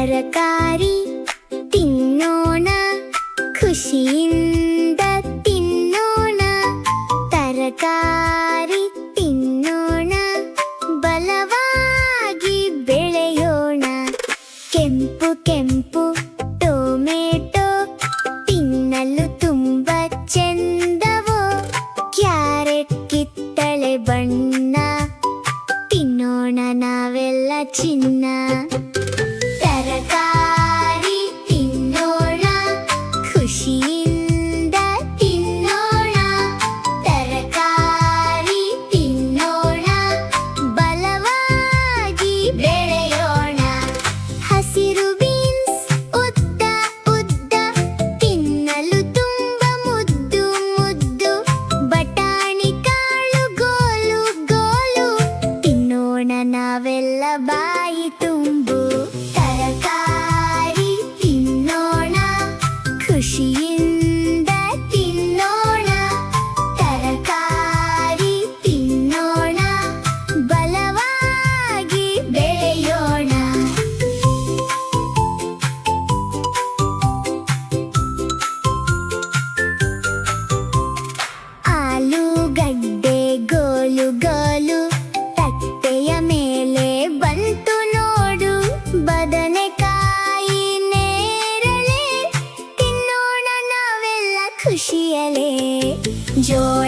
ತರಕಾರಿ ತಿನ್ನೋಣ, ಖುಷಿಯಿಂದ ತಿನ್ನೋಣ. ತರಕಾರಿ ತಿನ್ನೋಣ, ಬಲವಾಗಿ ಬೆಳೆಯೋಣ. ಕೆಂಪು ಕೆಂಪು ಟೊಮೆಟೊ ತಿನ್ನಲು ತುಂಬ ಚೆಂದವೋ. ಕ್ಯಾರೆಟ್ ಕಿತ್ತಳೆ ಬಣ್ಣ, ತಿನ್ನೋಣ ನಾವೆಲ್ಲ ಚಿನ್ನ. ತರಕಾರಿ ತಿನ್ನೋಣ, ಖುಷಿಯಿಂದ ತಿನ್ನೋಣ. ತರಕಾರಿ ತಿನ್ನೋಣ, ಬಲವಾಗಿ ಬೆಳೆಯೋಣ. ಹಸಿರು ಬೀನ್ಸ್ ಉದ್ದ ಉದ್ದ, ತಿನ್ನಲು ತುಂಬ ಮುದ್ದು ಮುದ್ದು. ಬಟಾಣಿ ಕಾಳು ಗೋಲು ಗೋಲು, ತಿನ್ನೋಣ ನಾವೆಲ್ಲ ಬಾಯಿ ತುಂಬು. ತರಕಾರಿ ತಿನ್ನೋಣ, ಖುಷಿಯಿಂದ ತಿನ್ನೋಣ. ತರಕಾರಿ ತಿನ್ನೋಣ, ಬಲವಾಗಿ ಬೆಳೆಯೋಣ. ಆಲೂಗಡ್ಡೆ ಗೋಲು ಗೋಲು, ತಟ್ಟೆಯ ಮೇಲೆ ಬಂತು ನೋಡು. ಬದನೆಕಾಯಿ ನೇರಳೆ, ತಿನ್ನೋಣ ನಾವೆಲ್ಲ ಖುಷಿಯಲೇ. ಜೋಳ